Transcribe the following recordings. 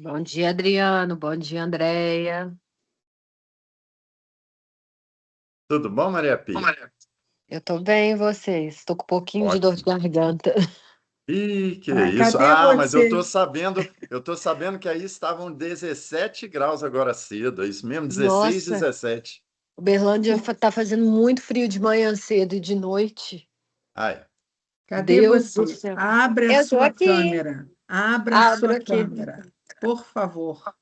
Bom dia, Adriano. Bom dia, Andréia. Tudo bom, Maria Pia? Eu tô bem, e vocês? Estou com um pouquinho de dor de Ótimo. garganta. Ih, que Ah, isso. cadê Mas você? eu tô sabendo que aí estavam 17 graus agora cedo, é isso mesmo? 16, Nossa, 17. Uberlândia tá fazendo muito frio de manhã cedo e de noite. Ai, Cadê Deus do você? céu. Abra a Eu tô sua aqui. câmera. Abra a Abro sua aqui. câmera, por favor.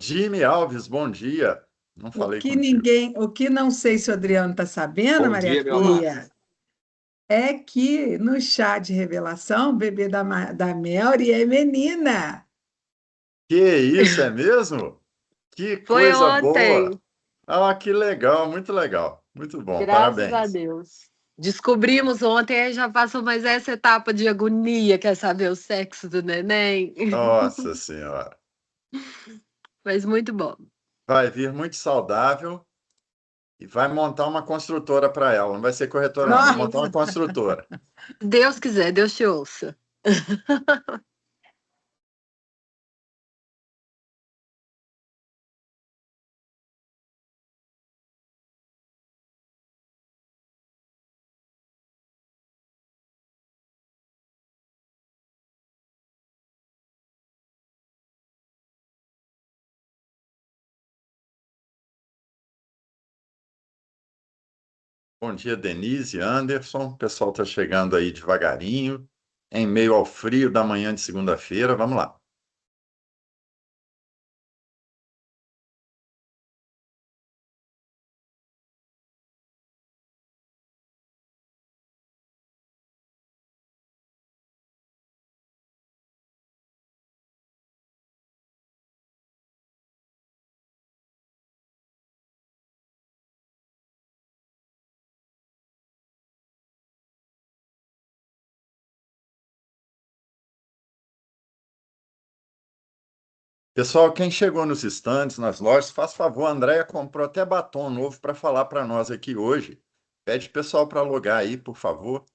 Jimmy Alves, bom dia. Não falei contigo. O que não sei se o Adriano está sabendo, Bom Maria dia, meu amado. Pia, é que no chá de revelação, o bebê da Melry é menina. Que isso, é mesmo? Que Foi coisa boa. ontem, Ah, que legal, muito legal. Muito bom, graças a parabéns. Deus. Descobrimos ontem, aí já passou mais essa etapa de agonia, quer saber o sexo do neném. Nossa Senhora. Mas muito bom. Vai vir muito saudável e vai montar uma construtora para ela. Não vai ser corretora, não. Vai montar uma Nossa, construtora. Deus quiser, Deus te ouça. Bom dia, Denise, Anderson. O pessoal está chegando aí devagarinho, em meio ao frio da manhã de segunda-feira. Vamos lá. Pessoal, quem chegou nos estandes, nas lojas, faz favor, a Andréia comprou até batom novo para falar para nós aqui hoje. Pede o pessoal para alugar aí, por favor.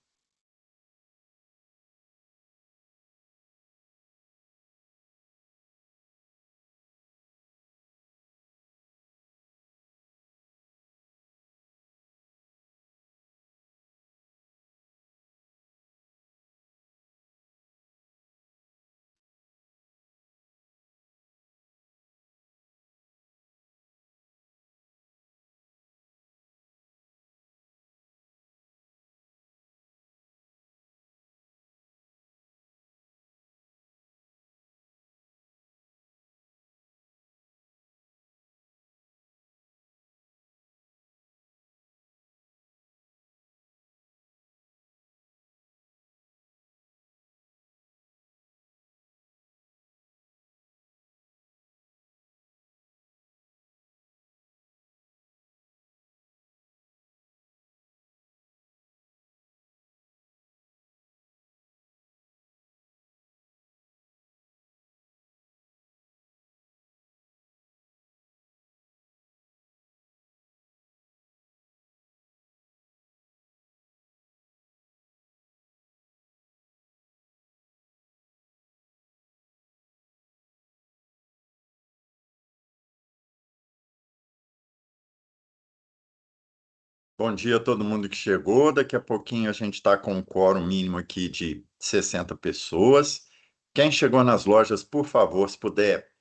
Bom dia a todo mundo que chegou. Daqui a pouquinho a gente está com um quórum mínimo aqui de 60 pessoas. Quem chegou nas lojas, por favor, se puder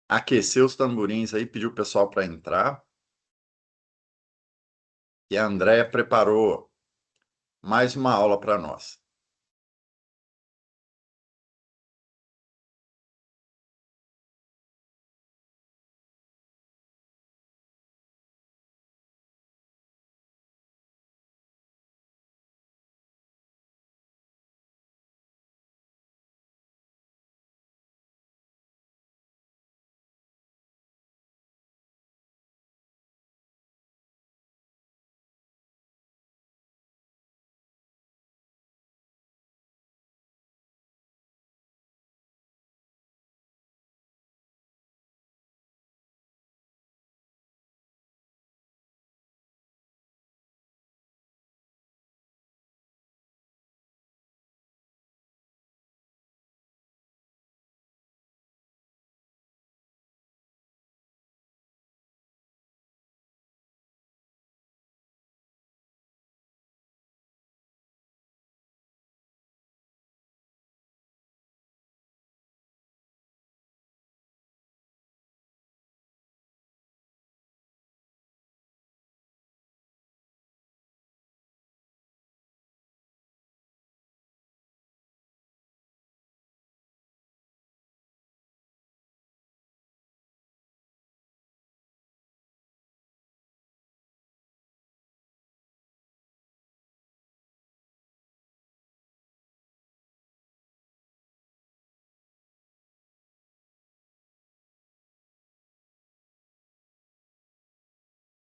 aquecer os tamborins aí, pedir o pessoal para entrar. E a Andréia preparou mais uma aula para nós.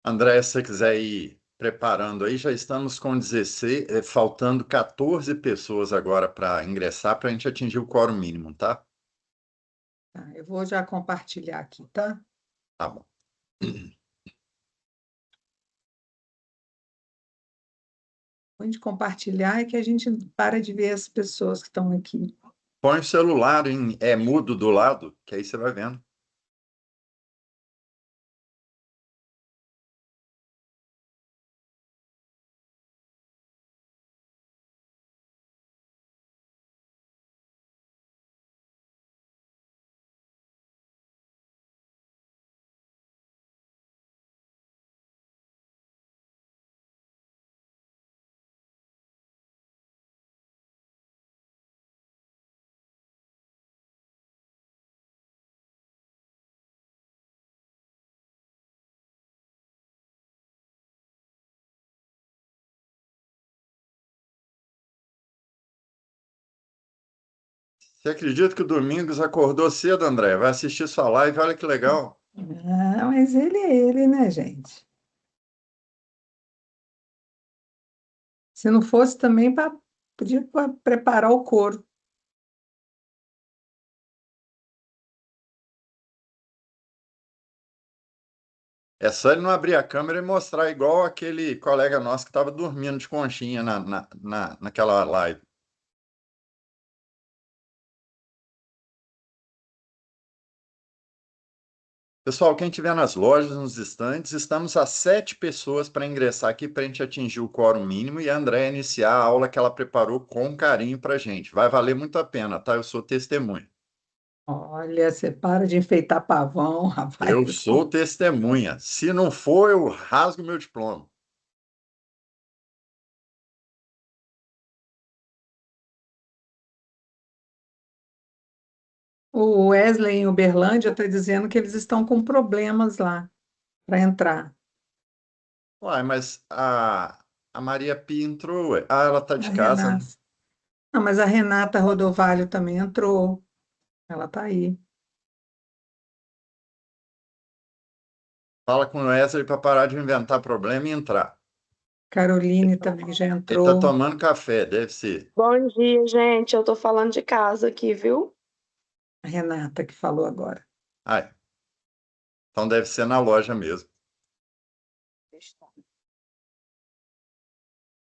André, se você quiser ir preparando aí, já estamos com 16, faltando 14 pessoas agora para ingressar, para a gente atingir o quórum mínimo, tá? Tá, eu vou já compartilhar aqui, tá? Tá bom. Onde compartilhar é que a gente para de ver as pessoas que estão aqui. Põe o celular em mudo do lado, que aí você vai vendo. Você acredita que o Domingos acordou cedo, André? Vai assistir sua live, olha que legal. Ah, mas ele é ele, né, gente? Se não fosse também, podia preparar o couro. É só ele não abrir a câmera e mostrar igual aquele colega nosso que estava dormindo de conchinha naquela live. Pessoal, quem estiver nas lojas, nos estandes, estamos a 7 pessoas para ingressar aqui para a gente atingir o quórum mínimo e a Andréia iniciar a aula que ela preparou com carinho para a gente. Vai valer muito a pena, tá? Eu sou testemunha. Olha, você para de enfeitar pavão, Eu rapaz. sou testemunha. Se não for, eu rasgo meu diploma. O Wesley em Uberlândia está dizendo que eles estão com problemas lá para entrar. Uai, mas a Maria Pia entrou, ué. Ah, ela tá A de casa, né? Renata. Não, mas a Renata Rodovalho também entrou. Ela está aí. Fala com o Wesley para parar de inventar problema e entrar. Caroline também já Ele tá entrou. tomando café, deve ser. Bom dia, gente. Eu tô falando de casa aqui, viu? A Renata que falou agora. Ai, então deve ser na loja mesmo.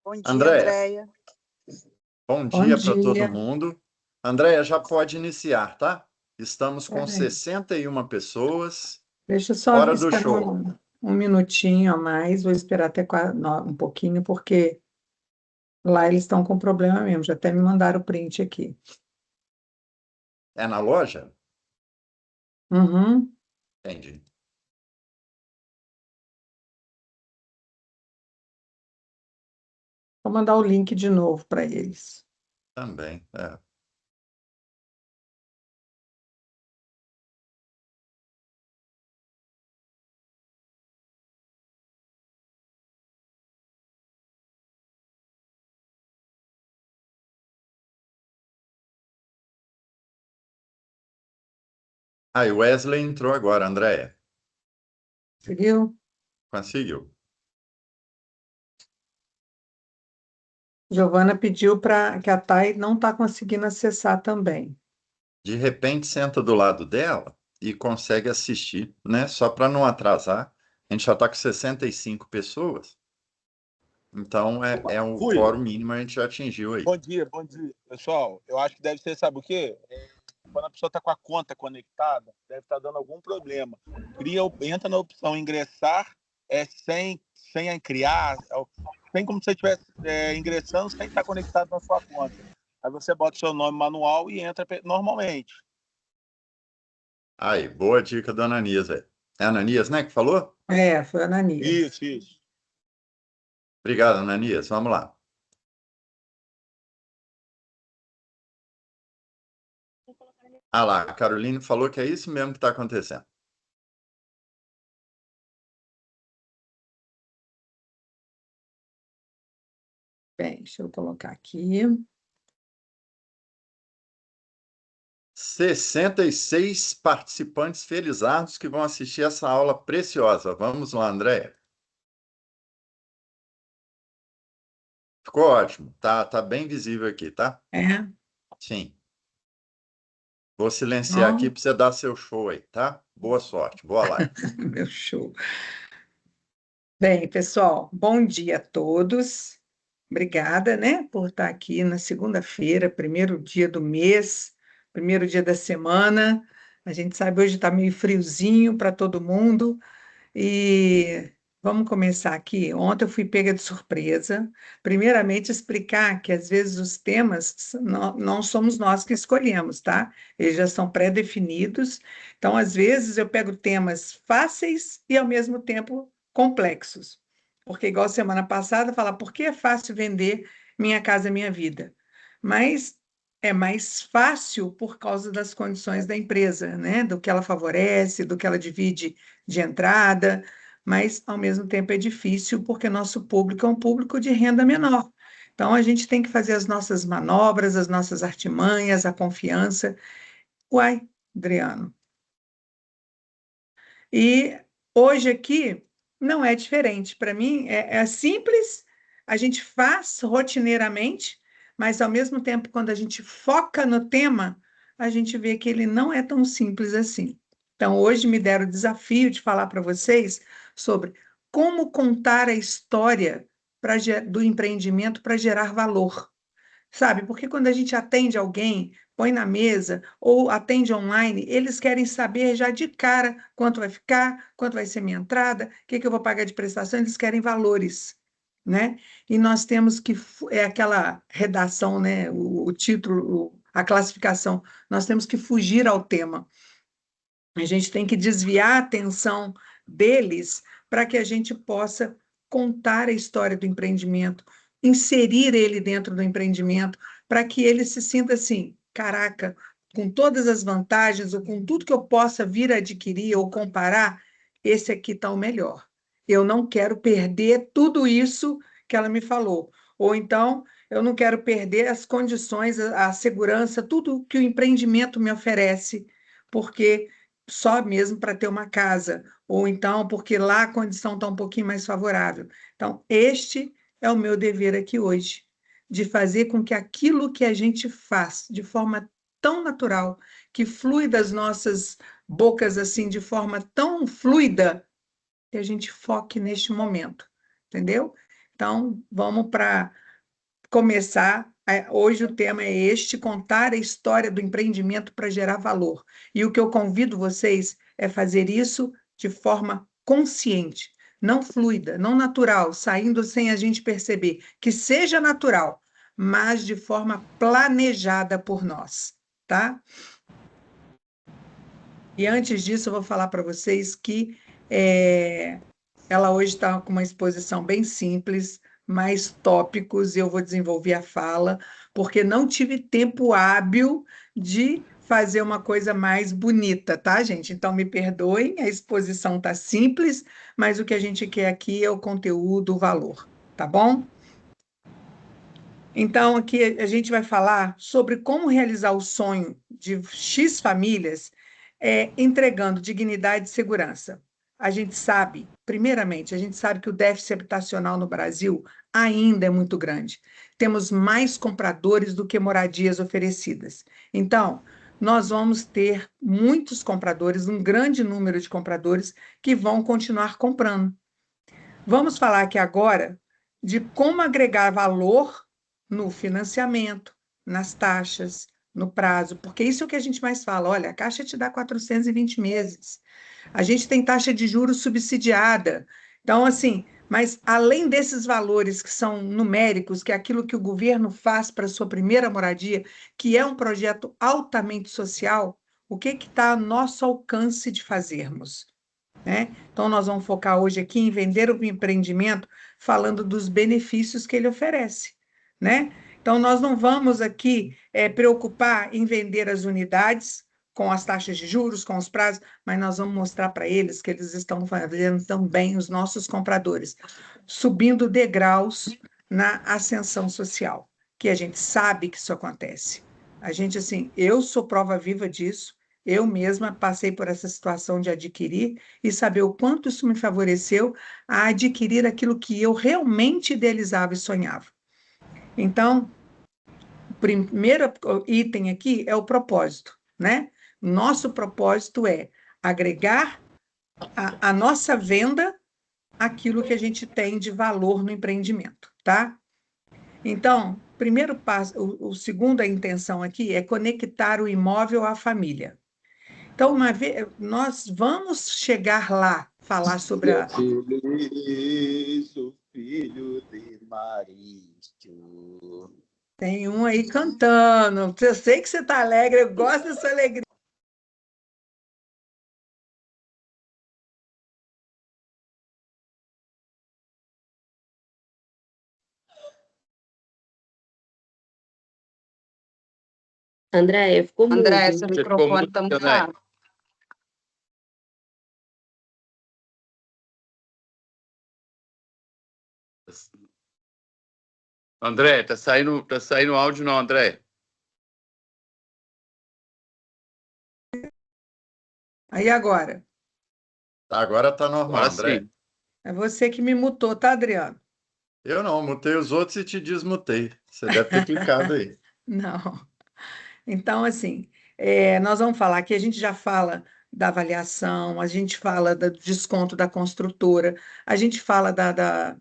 Bom dia, Andréia, Andréia. bom Bom dia para todo dia. mundo. Andréia, já pode iniciar, tá? Estamos com Peraí, 61 pessoas. deixa eu só Hora do esperar show. um minutinho a mais. Vou esperar até um pouquinho, porque lá eles estão com problema mesmo. Já até me mandaram o print aqui. É na loja? Uhum. Entendi. Vou mandar o link de novo para eles. Também, é. Aí, Wesley entrou agora, Andréia. Conseguiu? Conseguiu. Giovana pediu para que a Thay não está conseguindo acessar também. De repente, senta do lado dela e consegue assistir, né? Só para não atrasar. A gente já está com 65 pessoas. Então, é um Fui. quórum mínimo, a gente já atingiu aí. Bom dia. Pessoal, eu acho que deve ser, sabe o quê? Quando a pessoa está com a conta conectada, deve estar dando algum problema. Entra na opção ingressar sem criar, sem como se você estivesse ingressando sem estar conectado na sua conta. Aí você bota o seu nome manual e entra normalmente. Aí, boa dica do Ananias, velho. É Ananias, né, que falou? É, foi a Ananias. Isso. Obrigado, Ananias. Vamos lá. Ah lá, a Caroline falou que é isso mesmo que está acontecendo. Bem, deixa eu colocar aqui. 66 participantes felizardos que vão assistir essa aula preciosa. Vamos lá, Andréia. Ficou ótimo. Tá bem visível aqui, tá? É? Sim. Vou silenciar aqui Ó, para você dar seu show aí, tá? Boa sorte, boa live. meu show. Bem, pessoal, bom dia a todos. Obrigada, né, por estar aqui na segunda-feira, primeiro dia do mês, primeiro dia da semana. A gente sabe hoje está meio friozinho para todo mundo. E vamos começar aqui. Ontem eu fui pega de surpresa. Primeiramente, explicar que às vezes os temas não somos nós que escolhemos, tá? Eles já são pré-definidos. Então, às vezes, eu pego temas fáceis e, ao mesmo tempo, complexos. Porque, igual semana passada, falar por que é fácil vender Minha Casa Minha Vida? Mas é mais fácil por causa das condições da empresa, né? Do que ela favorece, do que ela divide de entrada, mas ao mesmo tempo é difícil porque nosso público é um público de renda menor. Então a gente tem que fazer as nossas manobras, as nossas artimanhas, a confiança. Uai, Adriano. E hoje aqui não é diferente. Para mim é simples, a gente faz rotineiramente, mas ao mesmo tempo, quando a gente foca no tema, a gente vê que ele não é tão simples assim. Então, hoje me deram o desafio de falar para vocês sobre como contar a história do empreendimento para gerar valor. Sabe? Porque quando a gente atende alguém, põe na mesa ou atende online, eles querem saber já de cara quanto vai ficar, quanto vai ser minha entrada, o que eu vou pagar de prestação, eles querem valores, né? E nós temos que, é aquela redação, né? O título, a classificação, nós temos que fugir ao tema. A gente tem que desviar a atenção deles para que a gente possa contar a história do empreendimento, inserir ele dentro do empreendimento, para que ele se sinta assim, caraca, com todas as vantagens ou com tudo que eu possa vir a adquirir ou comparar, esse aqui está o melhor. Eu não quero perder tudo isso que ela me falou. Ou então, eu não quero perder as condições, a segurança, tudo que o empreendimento me oferece, porque só mesmo para ter uma casa, ou então porque lá a condição está um pouquinho mais favorável. Então, este é o meu dever aqui hoje, de fazer com que aquilo que a gente faz de forma tão natural, que flui das nossas bocas assim, de forma tão fluida, que a gente foque neste momento, entendeu? Então, vamos para começar. Hoje o tema é este: contar a história do empreendimento para gerar valor. E o que eu convido vocês é fazer isso de forma consciente, não fluida, não natural, saindo sem a gente perceber, que seja natural, mas de forma planejada por nós, tá? E antes disso, eu vou falar para vocês que ela hoje está com uma exposição bem simples, mais tópicos, e eu vou desenvolver a fala, porque não tive tempo hábil de fazer uma coisa mais bonita, tá, gente? Então, me perdoem, a exposição está simples, mas o que a gente quer aqui é o conteúdo, o valor, tá bom? Então, aqui a gente vai falar sobre como realizar o sonho de X famílias, entregando dignidade e segurança. A gente sabe, primeiramente, a gente sabe que o déficit habitacional no Brasil ainda é muito grande. Temos mais compradores do que moradias oferecidas. Então, nós vamos ter muitos compradores, um grande número de compradores que vão continuar comprando. Vamos falar aqui agora de como agregar valor no financiamento, nas taxas, no prazo, porque isso é o que a gente mais fala. Olha, a Caixa te dá 420 meses. A gente tem taxa de juros subsidiada. Então, assim, mas além desses valores que são numéricos, que é aquilo que o governo faz para a sua primeira moradia, que é um projeto altamente social, o que está a nosso alcance de fazermos? Né? Então, nós vamos focar hoje aqui em vender o empreendimento, falando dos benefícios que ele oferece, né? Então, nós não vamos aqui preocupar em vender as unidades com as taxas de juros, com os prazos, mas nós vamos mostrar para eles que eles estão fazendo também, os nossos compradores, subindo degraus na ascensão social, que a gente sabe que isso acontece. A gente, assim, eu sou prova viva disso, eu mesma passei por essa situação de adquirir e saber o quanto isso me favoreceu a adquirir aquilo que eu realmente idealizava e sonhava. Então, o primeiro item aqui é o propósito, né? Nosso propósito é agregar a nossa venda aquilo que a gente tem de valor no empreendimento, tá? Então, primeiro passo, o segunda intenção aqui é conectar o imóvel à família. Então, uma vez nós vamos chegar lá, falar sobre a. Feliz o filho de Marício. Tem um aí cantando. Eu sei que você está alegre, eu gosto dessa alegria. Andréia, ficou André, mudo. seu Você ficou microfone muito tá também. mutado. André, tá saindo áudio não, André. Aí agora, Agora tá normal, Agora André. sim. é você que me mutou, tá, Adriano? Eu não, mutei os outros e te desmutei. Você deve ter clicado aí. Não. Então, assim, nós vamos falar que a gente já fala da avaliação, a gente fala do desconto da construtora, a gente fala da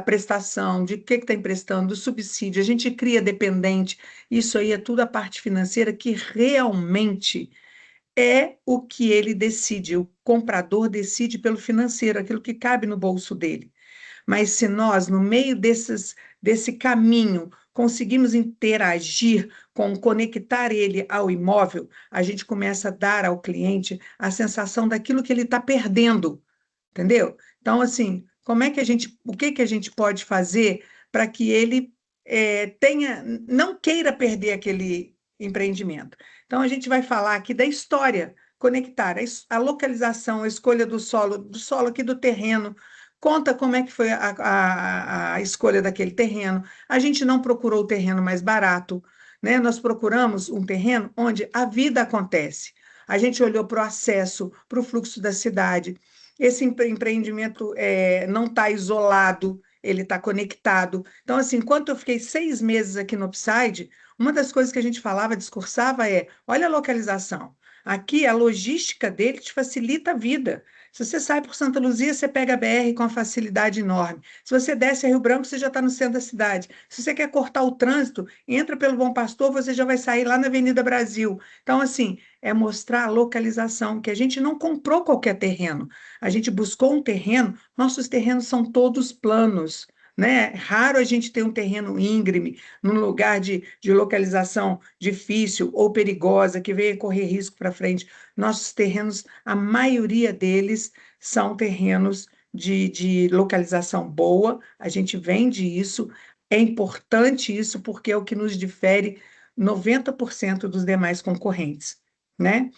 prestação, de o que está emprestando, do subsídio, a gente cria dependente, isso aí é tudo a parte financeira que realmente é o que ele decide, o comprador decide pelo financeiro, aquilo que cabe no bolso dele. Mas se nós, no meio desse caminho, conseguimos interagir conectar ele ao imóvel, a gente começa a dar ao cliente a sensação daquilo que ele está perdendo, entendeu? Então, assim, o que que a gente pode fazer para que ele não queira perder aquele empreendimento? Então, a gente vai falar aqui da história, conectar a localização, a escolha do solo aqui do terreno, conta como é que foi a escolha daquele terreno. A gente não procurou o terreno mais barato, né? Nós procuramos um terreno onde a vida acontece. A gente olhou para o acesso, para o fluxo da cidade. Esse empreendimento não está isolado, ele está conectado. Então, assim, enquanto eu fiquei 6 meses aqui no Upside, uma das coisas que a gente falava, discursava olha a localização. Aqui, a logística dele te facilita a vida. Se você sai por Santa Luzia, você pega a BR com uma facilidade enorme. Se você desce a Rio Branco, você já está no centro da cidade. Se você quer cortar o trânsito, entra pelo Bom Pastor, você já vai sair lá na Avenida Brasil. Então, assim, é mostrar a localização, que a gente não comprou qualquer terreno. A gente buscou um terreno, nossos terrenos são todos planos, né? É raro a gente ter um terreno íngreme, num lugar de localização difícil ou perigosa, que venha correr risco para frente. Nossos terrenos, a maioria deles são terrenos de localização boa, a gente vende isso, é importante isso, porque é o que nos difere 90% dos demais concorrentes, né?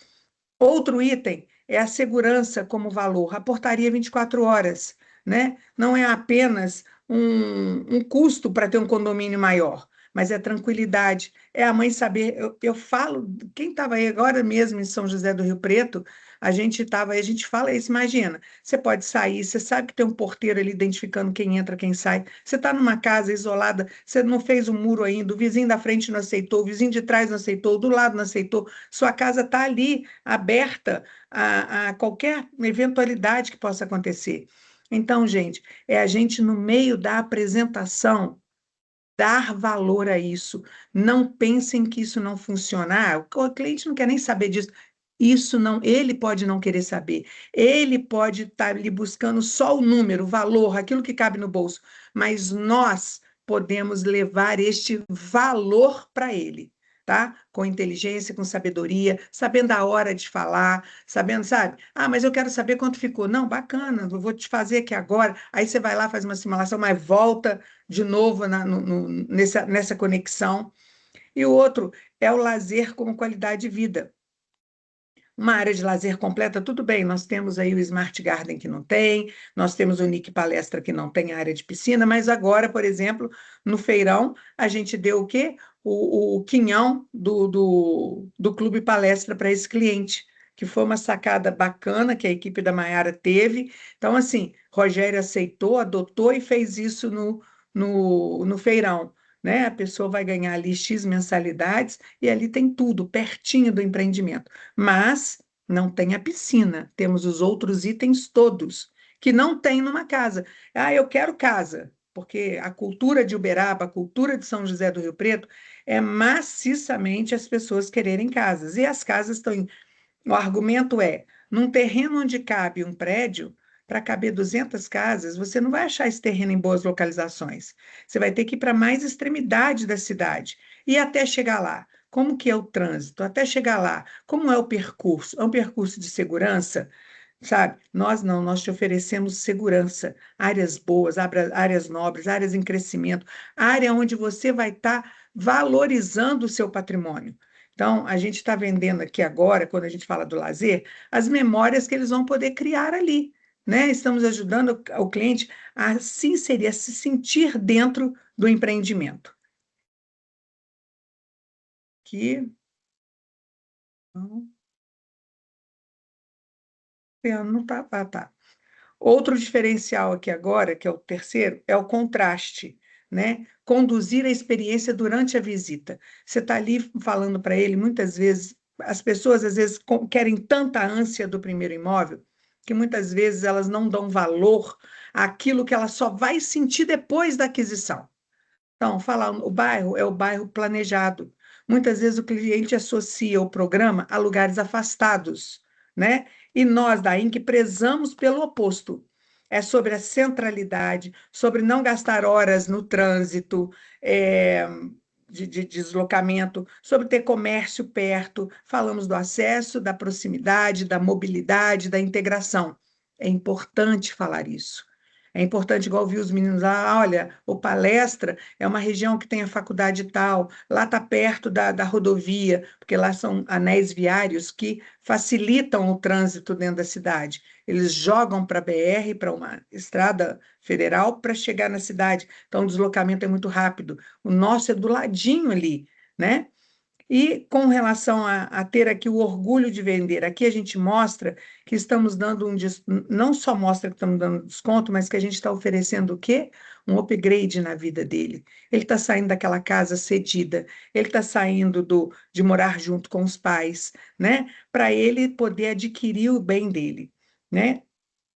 Outro item é a segurança como valor, a portaria 24 horas, né? Não é apenas um custo para ter um condomínio maior, mas é tranquilidade, é a mãe saber. Eu falo, quem estava aí agora mesmo em São José do Rio Preto, a gente estava aí, a gente fala isso, imagina, você pode sair, você sabe que tem um porteiro ali identificando quem entra, quem sai, você está numa casa isolada, você não fez o muro ainda, o vizinho da frente não aceitou, o vizinho de trás não aceitou, do lado não aceitou, sua casa está ali, aberta a qualquer eventualidade que possa acontecer. Então, gente, é a gente, no meio da apresentação, dar valor a isso. Não pensem que isso não funciona. O cliente não quer nem saber disso. Isso não, ele pode não querer saber. Ele pode estar ali buscando só o número, o valor, aquilo que cabe no bolso. Mas nós podemos levar este valor para ele, tá? Com inteligência, com sabedoria, sabendo a hora de falar, sabendo, sabe? Ah, mas eu quero saber quanto ficou. Não, bacana, eu vou te fazer aqui agora. Aí você vai lá, faz uma simulação, mas volta de novo nessa conexão. E o outro é o lazer como qualidade de vida. Uma área de lazer completa, tudo bem, nós temos aí o Smart Garden que não tem, nós temos o Nick Palestra que não tem área de piscina, mas agora, por exemplo, no feirão, a gente deu o quê? O quinhão do Clube Palestra para esse cliente, que foi uma sacada bacana que a equipe da Maiara teve. Então, assim, Rogério aceitou, adotou e fez isso no feirão. né? A pessoa vai ganhar ali X mensalidades e ali tem tudo pertinho do empreendimento. Mas não tem a piscina, temos os outros itens todos que não tem numa casa. Ah, eu quero casa, porque a cultura de Uberaba, a cultura de São José do Rio Preto é maciçamente as pessoas quererem casas. E as casas estão em... O argumento é, num terreno onde cabe um prédio, para caber 200 casas, você não vai achar esse terreno em boas localizações. Você vai ter que ir para mais extremidade da cidade. E até chegar lá, como que é o trânsito? Até chegar lá, como é o percurso? É um percurso de segurança? Sabe? Nós não, nós te oferecemos segurança, áreas boas, áreas nobres, áreas em crescimento, área onde você vai estar valorizando o seu patrimônio. Então, a gente está vendendo aqui agora, quando a gente fala do lazer, as memórias que eles vão poder criar ali, né? Estamos ajudando o cliente a se inserir, a se sentir dentro do empreendimento. Que não tá, tá. Outro diferencial aqui agora, que é o terceiro, é o contraste, né? Conduzir a experiência durante a visita. Você está ali falando para ele, muitas vezes, as pessoas às vezes querem tanta ânsia do primeiro imóvel, que muitas vezes elas não dão valor àquilo que ela só vai sentir depois da aquisição. Então, falar o bairro é o bairro planejado. Muitas vezes o cliente associa o programa a lugares afastados, né? E nós da INC prezamos pelo oposto. É sobre a centralidade, sobre não gastar horas no trânsito, de deslocamento, sobre ter comércio perto. Falamos do acesso, da proximidade, da mobilidade, da integração. É importante falar isso. É importante, igual vi os meninos lá, olha, o Palestra é uma região que tem a faculdade tal, lá está perto da rodovia, porque lá são anéis viários que facilitam o trânsito dentro da cidade. Eles jogam para a BR, para uma estrada federal, para chegar na cidade. Então, o deslocamento é muito rápido. O nosso é do ladinho ali, né? E com relação a ter aqui o orgulho de vender, aqui a gente mostra que estamos dando não só mostra que estamos dando desconto, mas que a gente está oferecendo o quê? Um upgrade na vida dele. Ele está saindo daquela casa cedida, ele está saindo de morar junto com os pais, né? Para ele poder adquirir o bem dele, né?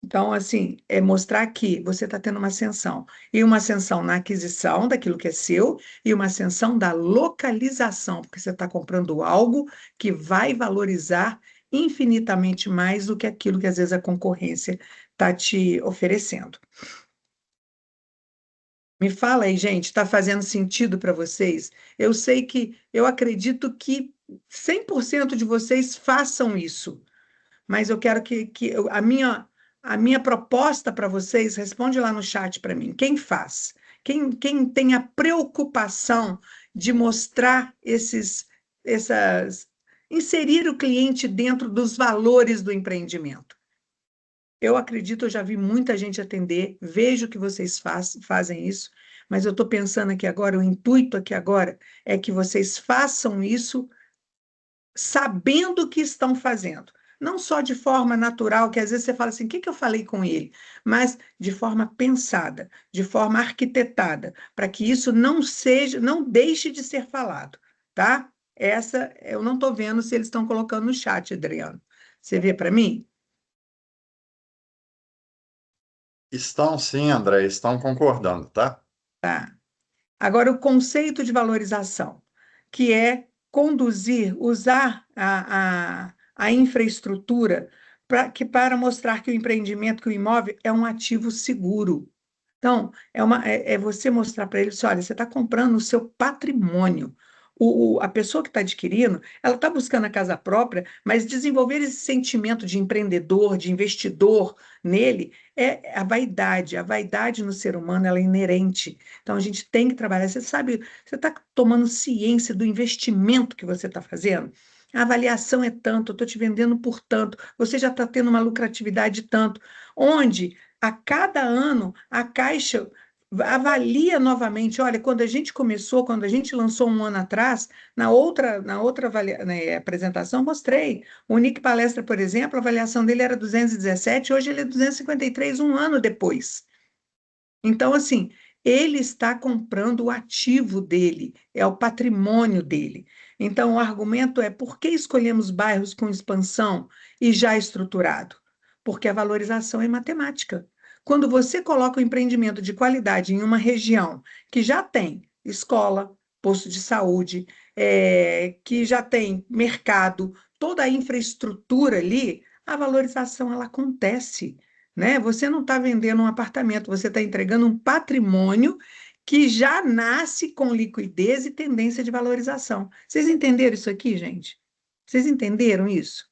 Então, assim, é mostrar que você está tendo uma ascensão. E uma ascensão na aquisição daquilo que é seu, e uma ascensão da localização, porque você está comprando algo que vai valorizar infinitamente mais do que aquilo que às vezes a concorrência está te oferecendo. Me fala aí, gente, está fazendo sentido para vocês? Eu acredito que 100% de vocês façam isso, mas eu quero a minha proposta para vocês, responde lá no chat para mim. Quem faz? Quem tem a preocupação de mostrar inserir o cliente dentro dos valores do empreendimento? Eu acredito, eu já vi muita gente atender, vejo que vocês fazem isso, mas eu estou pensando aqui agora, o intuito aqui agora é que vocês façam isso sabendo o que estão fazendo. Não só de forma natural, que às vezes você fala assim, o que eu falei com ele? Mas de forma pensada, de forma arquitetada, para que isso não deixe de ser falado, tá? Essa eu não estou vendo se eles estão colocando no chat, Adriano. Você vê para mim? Estão sim, André, estão concordando, tá? Tá. Agora, o conceito de valorização, que é usar a infraestrutura para mostrar que o empreendimento, que o imóvel é um ativo seguro. Então, é você mostrar para ele, assim, olha, você está comprando o seu patrimônio. A pessoa que está adquirindo, ela está buscando a casa própria, mas desenvolver esse sentimento de empreendedor, de investidor nele, é a vaidade no ser humano, ela é inerente. Então, a gente tem que trabalhar. Você sabe, você está tomando ciência do investimento que você está fazendo? A avaliação é tanto, eu estou te vendendo por tanto, você já está tendo uma lucratividade de tanto, onde a cada ano a Caixa avalia novamente. Olha, quando a gente começou, quando a gente lançou um ano atrás, na outra apresentação, mostrei. O Nick Palestra, por exemplo, a avaliação dele era 217, hoje ele é 253, um ano depois. Então, assim, ele está comprando o ativo dele, é o patrimônio dele. Então, o argumento é: por que escolhemos bairros com expansão e já estruturado? Porque a valorização é matemática. Quando você coloca um empreendimento de qualidade em uma região que já tem escola, posto de saúde, que já tem mercado, toda a infraestrutura ali, a valorização ela acontece, né? Você não está vendendo um apartamento, você está entregando um patrimônio que já nasce com liquidez e tendência de valorização. Vocês entenderam isso aqui, gente? Vocês entenderam isso?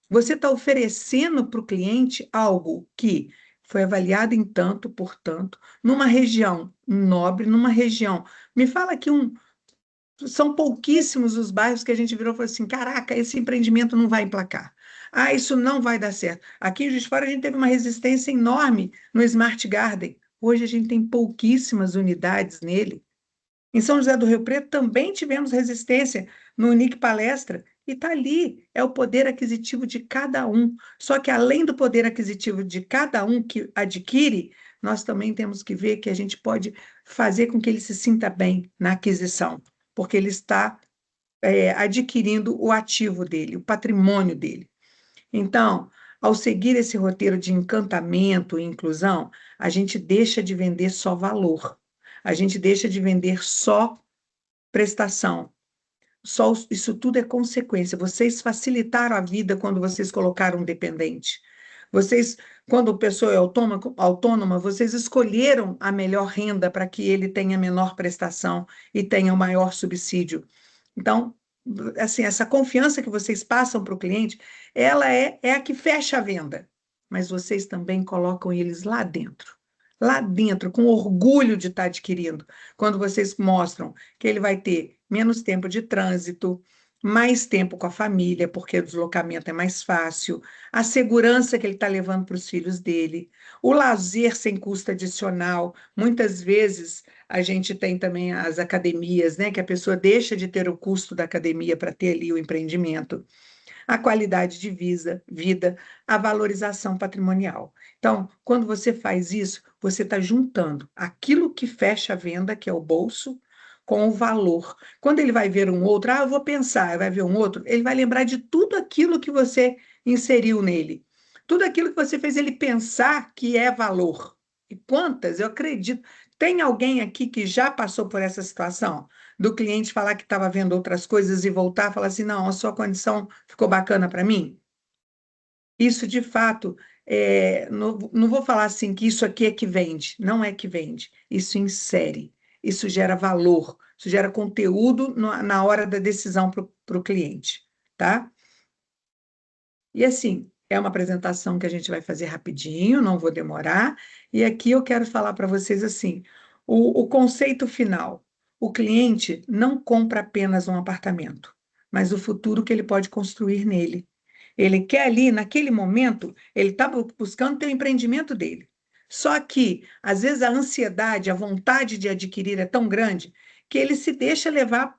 Você está oferecendo para o cliente algo que foi avaliado em tanto por tanto, numa região nobre, numa região. Me fala aqui são pouquíssimos os bairros que a gente virou e falou assim: caraca, esse empreendimento não vai emplacar. Ah, isso não vai dar certo. Aqui em Juiz de Fora a gente teve uma resistência enorme no Smart Garden. Hoje a gente tem pouquíssimas unidades nele. Em São José do Rio Preto também tivemos resistência no Unic Palestra, e está ali, é o poder aquisitivo de cada um. Só que além do poder aquisitivo de cada um que adquire, nós também temos que ver que a gente pode fazer com que ele se sinta bem na aquisição, porque ele está adquirindo o ativo dele, o patrimônio dele. Então, ao seguir esse roteiro de encantamento e inclusão, a gente deixa de vender só valor, a gente deixa de vender só prestação. Isso tudo é consequência. Vocês facilitaram a vida quando vocês colocaram um dependente. Vocês, quando a pessoa é autônoma, vocês escolheram a melhor renda para que ele tenha menor prestação e tenha o maior subsídio. Então, assim, essa confiança que vocês passam para o cliente, ela é a que fecha a venda, mas vocês também colocam eles lá dentro, com orgulho de estar adquirindo, quando vocês mostram que ele vai ter menos tempo de trânsito, mais tempo com a família, porque o deslocamento é mais fácil, a segurança que ele está levando para os filhos dele, o lazer sem custo adicional. Muitas vezes a gente tem também as academias, né, que a pessoa deixa de ter o custo da academia para ter ali o empreendimento, a qualidade de vida, a valorização patrimonial. Então, quando você faz isso, você está juntando aquilo que fecha a venda, que é o bolso, com o valor. Quando ele vai ver um outro, eu vou pensar, vai ver um outro, ele vai lembrar de tudo aquilo que você inseriu nele, tudo aquilo que você fez ele pensar que é valor. E quantas, eu acredito, tem alguém aqui que já passou por essa situação? Do cliente falar que estava vendo outras coisas e voltar e falar assim: não, a sua condição ficou bacana para mim? Isso, de fato, não vou falar assim que isso aqui é que vende, não é que vende. Isso insere, isso gera valor, isso gera conteúdo na hora da decisão para o cliente, tá? E assim, é uma apresentação que a gente vai fazer rapidinho, não vou demorar. E aqui eu quero falar para vocês assim, o conceito final. O cliente não compra apenas um apartamento, mas o futuro que ele pode construir nele. Ele quer ali, naquele momento, ele está buscando ter o empreendimento dele. Só que, às vezes, a ansiedade, a vontade de adquirir é tão grande que ele se deixa levar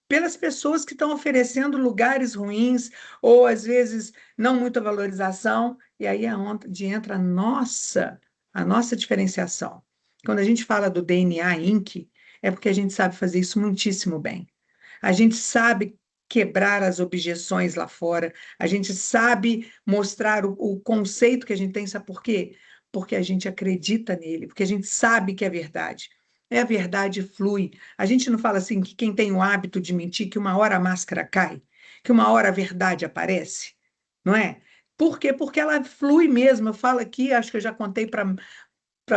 pelas pessoas que estão oferecendo lugares ruins, ou às vezes não muita valorização, e aí é onde entra a nossa diferenciação. Quando a gente fala do DNA Inc., é porque a gente sabe fazer isso muitíssimo bem. A gente sabe quebrar as objeções lá fora, a gente sabe mostrar o conceito que a gente tem, sabe por quê? Porque a gente acredita nele, porque a gente sabe que é verdade. A verdade flui. A gente não fala assim que quem tem o hábito de mentir, que uma hora a máscara cai, que uma hora a verdade aparece, não é? Por quê? Porque ela flui mesmo. Eu falo aqui, acho que eu já contei para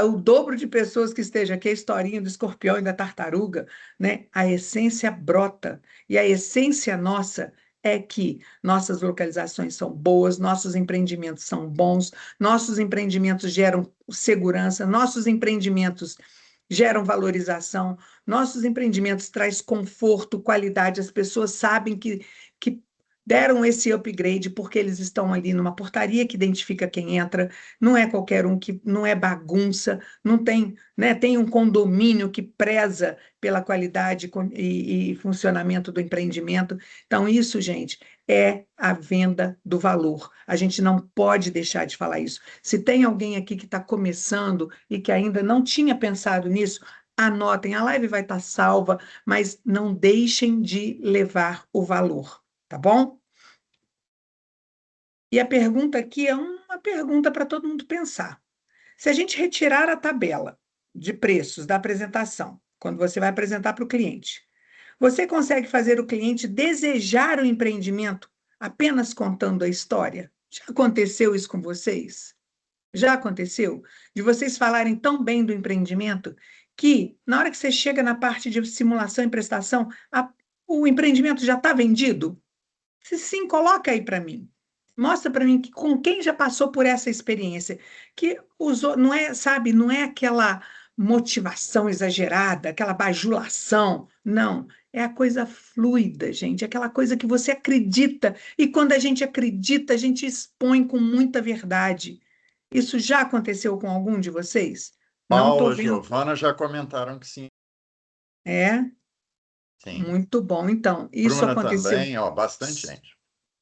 o dobro de pessoas que esteja aqui, a historinha do escorpião e da tartaruga, né? A essência brota. E a essência nossa é que nossas localizações são boas, nossos empreendimentos são bons, nossos empreendimentos geram segurança, nossos empreendimentos geram valorização, nossos empreendimentos traz conforto, qualidade, as pessoas sabem que deram esse upgrade porque eles estão ali numa portaria que identifica quem entra, não é qualquer um, que não é bagunça, não tem, né, tem um condomínio que preza pela qualidade e funcionamento do empreendimento. Então, isso, gente, é a venda do valor. A gente não pode deixar de falar isso. Se tem alguém aqui que está começando e que ainda não tinha pensado nisso, anotem, a live vai estar salva, mas não deixem de levar o valor, tá bom? E a pergunta aqui é uma pergunta para todo mundo pensar. Se a gente retirar a tabela de preços da apresentação, quando você vai apresentar para o cliente, você consegue fazer o cliente desejar o empreendimento apenas contando a história? Já aconteceu isso com vocês? Já aconteceu? De vocês falarem tão bem do empreendimento que, na hora que você chega na parte de simulação e prestação, o empreendimento já está vendido? Se sim, coloca aí para mim. Mostra para mim com quem já passou por essa experiência, que usou, não é, sabe, não é aquela motivação exagerada, aquela bajulação, não, é a coisa fluida, gente, é aquela coisa que você acredita, e quando a gente acredita, a gente expõe com muita verdade. Isso já aconteceu com algum de vocês? Não estou Paula, vendo. Giovana já comentaram que sim. É, Sim. muito bom. Então, isso Bruna aconteceu. também, ó, bastante gente.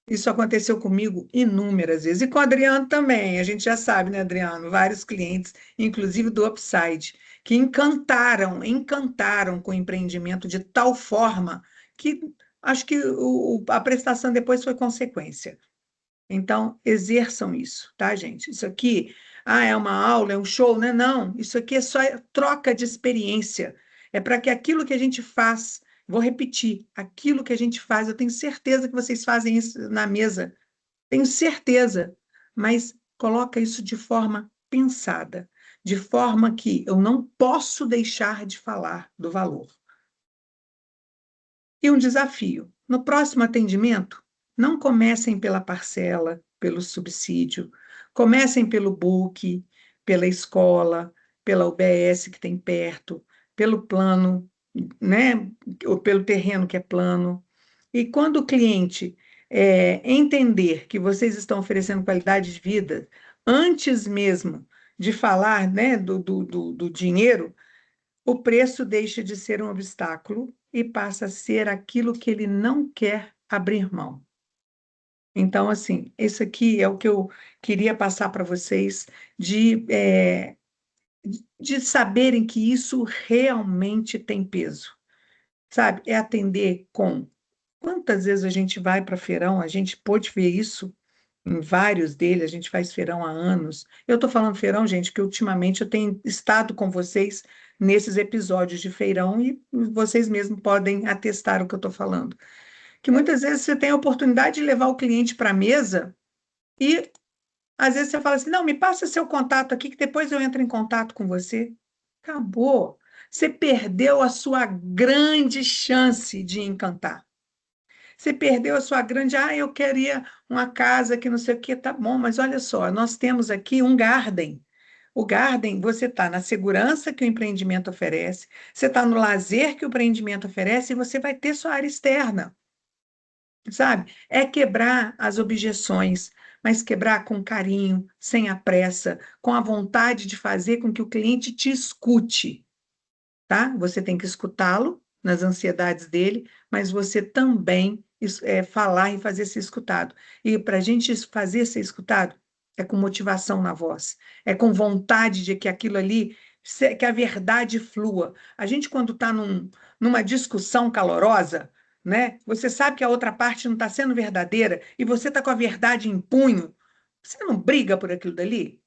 Isso aconteceu comigo inúmeras vezes. E com o Adriano também. A gente já sabe, né, Adriano? Vários clientes, inclusive do Upside, que encantaram com o empreendimento de tal forma que acho que a prestação depois foi consequência. Então, exerçam isso, tá, gente? Isso aqui, é uma aula, é um show, né? Não, isso aqui é só troca de experiência. É para que aquilo que a gente faz, vou repetir, aquilo que a gente faz, eu tenho certeza que vocês fazem isso na mesa, tenho certeza, mas coloca isso de forma pensada, de forma que eu não posso deixar de falar do valor. E um desafio. No próximo atendimento, não comecem pela parcela, pelo subsídio, comecem pelo book, pela escola, pela UBS que tem perto, pelo plano, né, ou pelo terreno que é plano. E quando o cliente entender que vocês estão oferecendo qualidade de vida, antes mesmo de falar, né, do dinheiro, o preço deixa de ser um obstáculo e passa a ser aquilo que ele não quer abrir mão. Então, assim, isso aqui é o que eu queria passar para vocês, de saberem que isso realmente tem peso, sabe? É atender com. Quantas vezes a gente vai para feirão, a gente pôde ver isso em vários deles, a gente faz feirão há anos. Eu estou falando feirão, gente, porque ultimamente eu tenho estado com vocês nesses episódios de feirão e vocês mesmos podem atestar o que eu estou falando. Que muitas vezes você tem a oportunidade de levar o cliente para a mesa e às vezes você fala assim, não, me passa seu contato aqui que depois eu entro em contato com você. Acabou. Você perdeu a sua grande chance de encantar. Você perdeu a sua grande, eu queria uma casa que não sei o que, tá bom, mas olha só, nós temos aqui um garden. O garden, você está na segurança que o empreendimento oferece, você está no lazer que o empreendimento oferece e você vai ter sua área externa, sabe? É quebrar as objeções, mas quebrar com carinho, sem a pressa, com a vontade de fazer com que o cliente te escute, tá? Você tem que escutá-lo nas ansiedades dele, mas você também falar e fazer ser escutado. E para a gente fazer ser escutado, é com motivação na voz, é com vontade de que aquilo ali, que a verdade flua. A gente, quando está numa discussão calorosa, né? Você sabe que a outra parte não está sendo verdadeira e você está com a verdade em punho, você não briga por aquilo dali?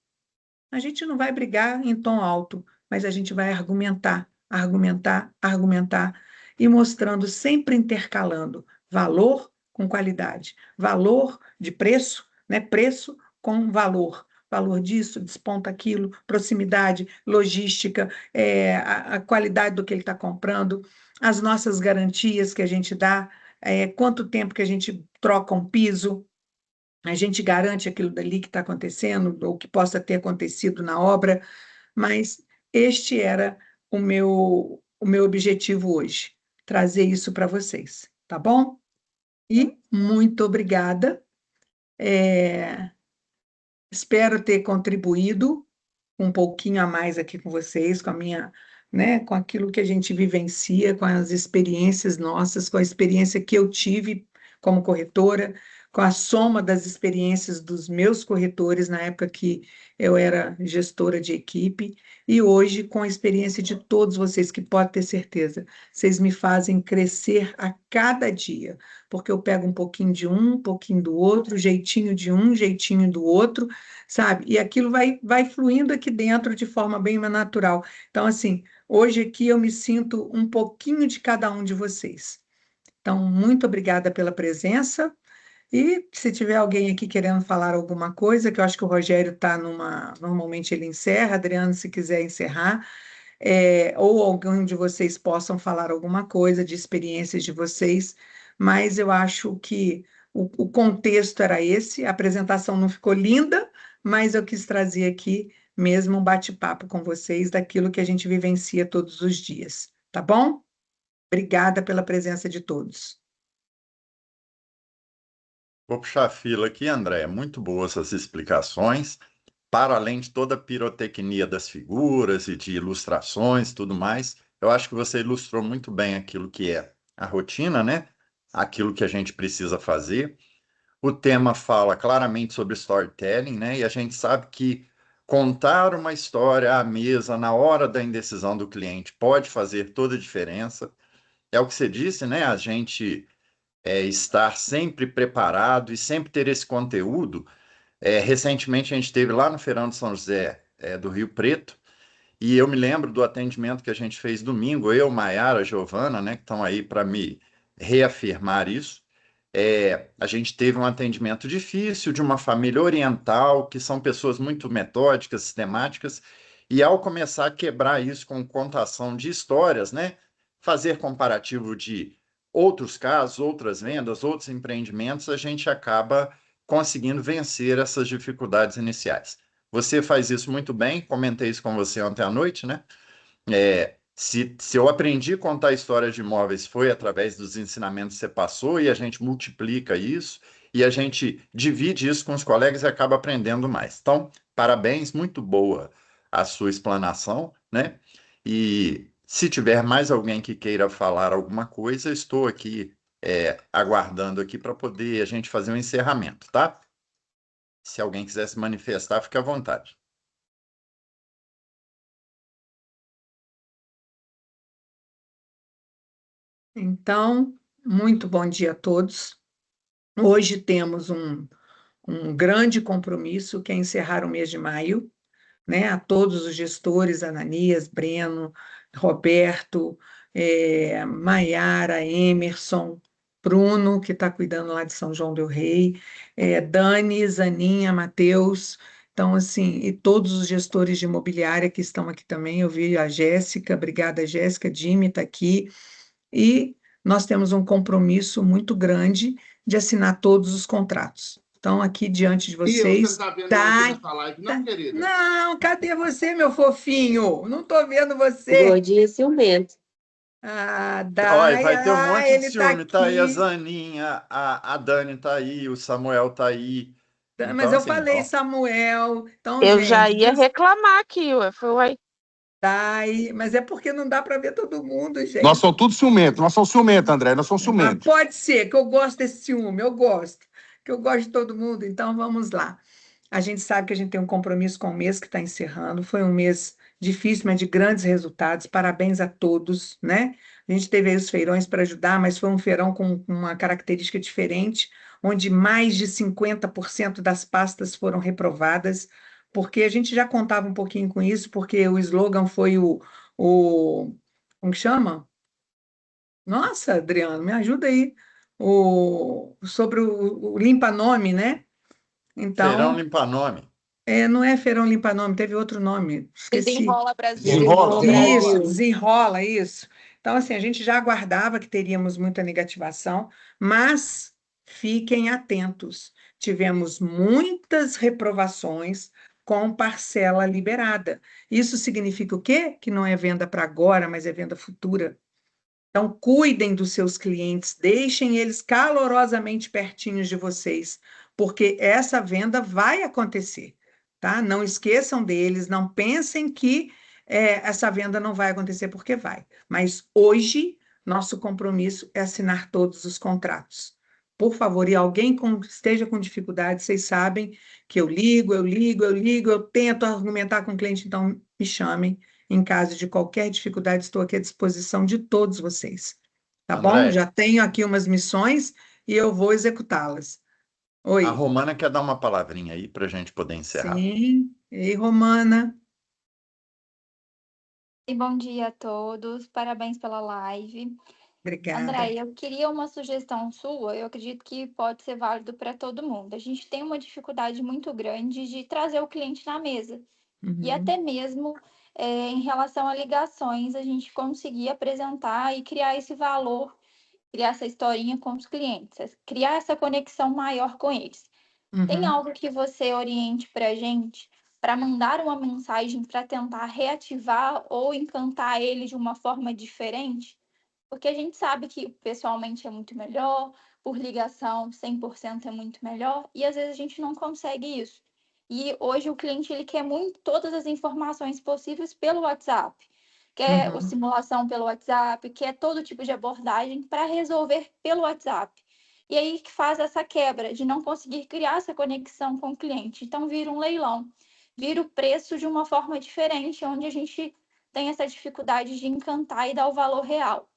A gente não vai brigar em tom alto, mas a gente vai argumentar, argumentar, argumentar e mostrando, sempre intercalando valor com qualidade, valor de preço, né? Preço com valor. Valor disso, desponta aquilo, proximidade, logística, a qualidade do que ele está comprando, as nossas garantias que a gente dá, quanto tempo que a gente troca um piso, a gente garante aquilo dali que está acontecendo, ou que possa ter acontecido na obra, mas este era o meu objetivo hoje, trazer isso para vocês, tá bom? E muito obrigada. Espero ter contribuído um pouquinho a mais aqui com vocês, com a minha, né, com aquilo que a gente vivencia, com as experiências nossas, com a experiência que eu tive como corretora, com a soma das experiências dos meus corretores na época que eu era gestora de equipe, e hoje com a experiência de todos vocês, que pode ter certeza, vocês me fazem crescer a cada dia, porque eu pego um pouquinho de um pouquinho do outro, jeitinho de um, jeitinho do outro, sabe? E aquilo vai fluindo aqui dentro de forma bem mais natural. Então, assim, hoje aqui eu me sinto um pouquinho de cada um de vocês. Então, muito obrigada pela presença. E se tiver alguém aqui querendo falar alguma coisa, que eu acho que o Rogério está numa. Normalmente ele encerra, Adriano, se quiser encerrar, ou algum de vocês possam falar alguma coisa de experiências de vocês, mas eu acho que o contexto era esse, a apresentação não ficou linda, mas eu quis trazer aqui mesmo um bate-papo com vocês daquilo que a gente vivencia todos os dias, tá bom? Obrigada pela presença de todos. Vou puxar a fila aqui, André. Muito boas essas explicações. Para além de toda a pirotecnia das figuras e de ilustrações e tudo mais, eu acho que você ilustrou muito bem aquilo que é a rotina, né? Aquilo que a gente precisa fazer. O tema fala claramente sobre storytelling, né? E a gente sabe que contar uma história à mesa na hora da indecisão do cliente pode fazer toda a diferença. É o que você disse, né? A gente estar sempre preparado e sempre ter esse conteúdo. Recentemente a gente esteve lá no Feirão de São José, do Rio Preto, e eu me lembro do atendimento que a gente fez domingo, eu, Maiara, Giovana, né, que estão aí para me reafirmar isso. A gente teve um atendimento difícil de uma família oriental, que são pessoas muito metódicas, sistemáticas, e ao começar a quebrar isso com contação de histórias, né, fazer comparativo de outros casos, outras vendas, outros empreendimentos, a gente acaba conseguindo vencer essas dificuldades iniciais. Você faz isso muito bem, comentei isso com você ontem à noite, né? Se eu aprendi a contar histórias de imóveis foi através dos ensinamentos que você passou e a gente multiplica isso e a gente divide isso com os colegas e acaba aprendendo mais. Então, parabéns, muito boa a sua explanação, né? E se tiver mais alguém que queira falar alguma coisa, estou aqui aguardando aqui para poder a gente fazer um encerramento, tá? Se alguém quiser se manifestar, fique à vontade. Então, muito bom dia a todos. Hoje temos um grande compromisso, que é encerrar o mês de maio, né? A todos os gestores, Ananias, Breno, Roberto, Maiara, Emerson, Bruno, que está cuidando lá de São João del Rei, Dani, Zaninha, Matheus. Então, assim, e todos os gestores de imobiliária que estão aqui também, eu vi a Jéssica, obrigada, Jéssica, Jimmy está aqui, e nós temos um compromisso muito grande de assinar todos os contratos. Então, aqui diante de vocês. Você não está vendo aqui nessa live, não, querida? Não, cadê você, meu fofinho? Não estou vendo você. Gordinha ciumento. Ah, Olha, vai ter um monte de ele ciúme. tá Tá aí a aqui. Zaninha, a Dani tá aí, o Samuel tá aí. Mas Então, eu assim, falei, ó, Samuel. Então, Eu já gente, ia reclamar aqui, ué. Foi. Dai, mas é porque não dá para ver todo mundo, gente. Nós somos tudo ciumento, nós somos ciumento, André, nós somos ciumento. Pode ser, que eu gosto desse ciúme, eu gosto, que eu gosto de todo mundo, então vamos lá. A gente sabe que a gente tem um compromisso com o mês que está encerrando, foi um mês difícil, mas de grandes resultados, parabéns a todos, né? A gente teve aí os feirões para ajudar, mas foi um feirão com uma característica diferente, onde mais de 50% das pastas foram reprovadas, porque a gente já contava um pouquinho com isso, porque o slogan foi como que chama? Nossa, Adriano, me ajuda aí. Sobre o limpa-nome, né? Feirão Então, Limpa-Nome. não é Feirão Limpa-Nome, teve outro nome, esqueci. Desenrola Brasil. Desenrola. Isso, desenrola isso. Então, assim, a gente já aguardava que teríamos muita negativação, mas fiquem atentos. Tivemos muitas reprovações com parcela liberada. Isso significa o quê? Que não é venda para agora, mas é venda futura. Então, cuidem dos seus clientes, deixem eles calorosamente pertinhos de vocês, porque essa venda vai acontecer, tá? Não esqueçam deles, não pensem que essa venda não vai acontecer, porque vai. Mas hoje, nosso compromisso é assinar todos os contratos. Por favor, e alguém esteja com dificuldade, vocês sabem que eu ligo, eu tento argumentar com o cliente, então me chamem. Em caso de qualquer dificuldade, estou aqui à disposição de todos vocês. Tá bom? André, Já tenho aqui umas missões e eu vou executá-las. a Oi. Romana quer dar uma palavrinha aí para a gente poder encerrar. Sim. Ei, Romana. E bom dia a todos, parabéns pela live. Obrigada. André, eu queria uma sugestão sua, eu acredito que pode ser válido para todo mundo. A gente tem uma dificuldade muito grande de trazer o cliente na mesa. E até mesmo em relação a ligações, a gente conseguir apresentar e criar esse valor, criar essa historinha com os clientes, criar essa conexão maior com eles. Tem algo que você oriente para a gente para mandar uma mensagem para tentar reativar ou encantar ele de uma forma diferente? Porque a gente sabe que pessoalmente é muito melhor, por ligação 100% é muito melhor, e às vezes a gente não consegue isso. E hoje o cliente ele quer muito todas as informações possíveis pelo WhatsApp. Quer a simulação pelo WhatsApp, quer todo tipo de abordagem para resolver pelo WhatsApp. E aí que faz essa quebra de não conseguir criar essa conexão com o cliente. Então vira um leilão, vira o preço de uma forma diferente, onde a gente tem essa dificuldade de encantar e dar o valor real.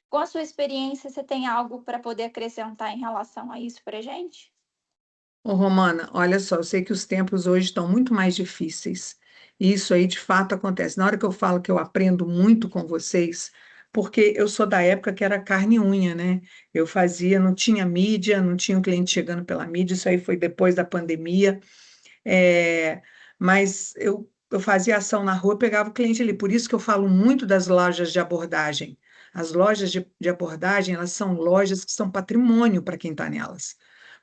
Com a sua experiência, você tem algo para poder acrescentar em relação a isso para a gente? Ô, Romana, olha só, eu sei que os tempos hoje estão muito mais difíceis. E isso aí de fato acontece. Na hora que eu falo que eu aprendo muito com vocês, porque eu sou da época que era carne e unha, né? Eu fazia, não tinha mídia, não tinha o cliente chegando pela mídia, isso aí foi depois da pandemia. Mas eu fazia ação na rua, pegava o cliente ali. Por isso que eu falo muito das lojas de abordagem. As lojas de abordagem, elas são lojas que são patrimônio para quem está nelas.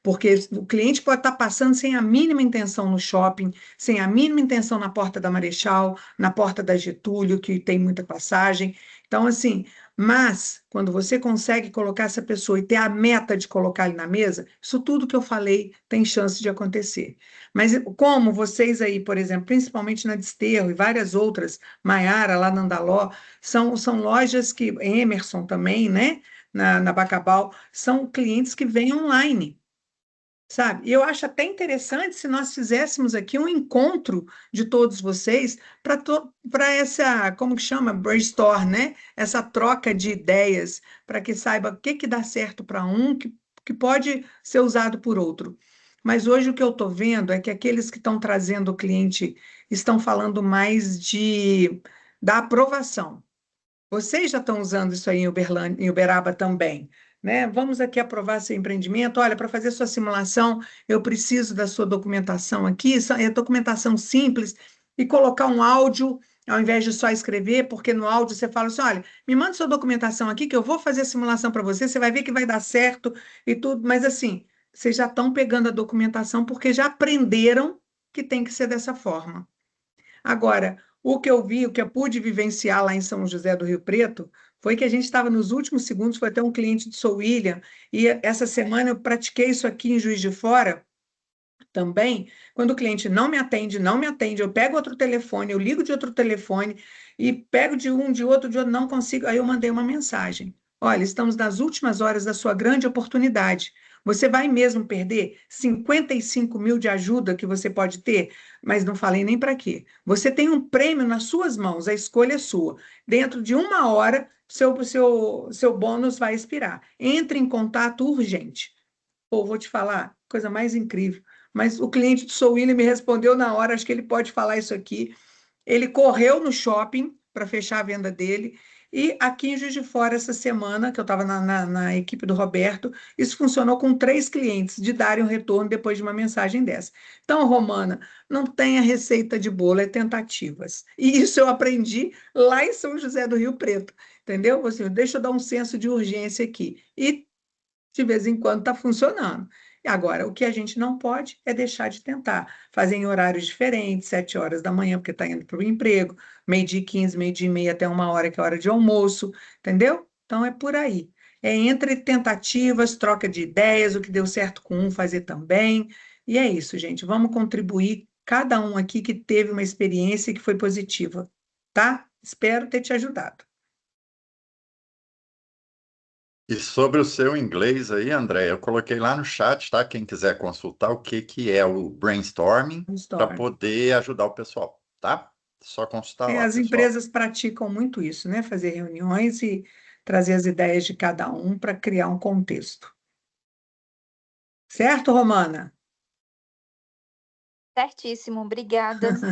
Porque o cliente pode estar passando sem a mínima intenção no shopping, sem a mínima intenção na porta da Marechal, na porta da Getúlio, que tem muita passagem. Então, assim, mas quando você consegue colocar essa pessoa e ter a meta de colocar ele na mesa, isso tudo que eu falei tem chance de acontecer. Mas como vocês aí, por exemplo, principalmente na Desterro e várias outras, Maiara, lá na Andaló, são lojas que, Emerson também, né? Na Bacabal, são clientes que vêm online. Sabe? E eu acho até interessante se nós fizéssemos aqui um encontro de todos vocês para essa, como que chama? Brainstorm, né? Essa troca de ideias, para que saiba o que que dá certo para um, que pode ser usado por outro. Mas hoje o que eu estou vendo é que aqueles que estão trazendo o cliente estão falando mais da aprovação. Vocês já estão usando isso aí em Uberaba também, né? Vamos aqui aprovar seu empreendimento. Olha, para fazer sua simulação, eu preciso da sua documentação aqui. Isso é documentação simples e colocar um áudio ao invés de só escrever, porque no áudio você fala assim: olha, me manda sua documentação aqui que eu vou fazer a simulação para você. Você vai ver que vai dar certo e tudo. Mas assim, vocês já estão pegando a documentação porque já aprenderam que tem que ser dessa forma. Agora, o que eu vi, o que eu pude vivenciar lá em São José do Rio Preto, foi que a gente estava nos últimos segundos, foi até um cliente de Sou William, e essa semana eu pratiquei isso aqui em Juiz de Fora também. Quando o cliente não me atende, eu pego outro telefone, eu ligo de outro telefone, e pego de um, de outro, não consigo. Aí eu mandei uma mensagem: olha, estamos nas últimas horas da sua grande oportunidade. Você vai mesmo perder 55 mil de ajuda que você pode ter? Mas não falei nem para quê. Você tem um prêmio nas suas mãos, a escolha é sua. Dentro de 1 hora, seu bônus vai expirar. Entre em contato urgente. Pô, vou te falar, coisa mais incrível. Mas o cliente do Sou William me respondeu na hora, acho que ele pode falar isso aqui. Ele correu no shopping para fechar a venda dele. E aqui em Juiz de Fora, essa semana, que eu estava na equipe do Roberto, isso funcionou com 3 clientes, de darem um retorno depois de uma mensagem dessa. Então, Romana, não tem a receita de bolo, é tentativas. E isso eu aprendi lá em São José do Rio Preto, entendeu? Assim, deixa eu dar um senso de urgência aqui. E, de vez em quando, está funcionando. Agora, o que a gente não pode é deixar de tentar. Fazer em horários diferentes, 7 horas da manhã, porque está indo para o emprego, 12h15, 12h30 até 1 hora, que é a hora de almoço, entendeu? Então, é por aí. É entre tentativas, troca de ideias, o que deu certo com um, fazer também. E é isso, gente. Vamos contribuir, cada um aqui que teve uma experiência que foi positiva, tá? Espero ter te ajudado. E sobre o seu inglês aí, André, eu coloquei lá no chat, tá? Quem quiser consultar o que é o brainstorming para História. poder ajudar o pessoal, tá? Só consultar lá, As pessoal. empresas praticam muito isso, né? Fazer reuniões e trazer as ideias de cada um para criar um contexto. Certo, Romana? Certíssimo, obrigada.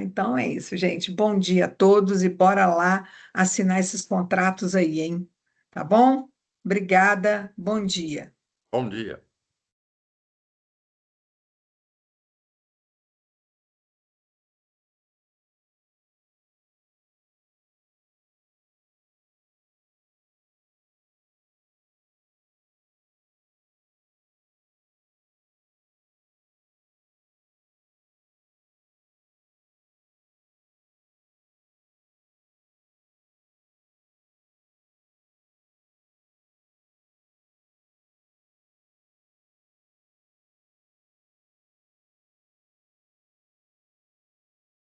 Então é isso, gente. Bom dia a todos e bora lá assinar esses contratos aí, hein? Tá bom? Obrigada, bom dia. Bom dia.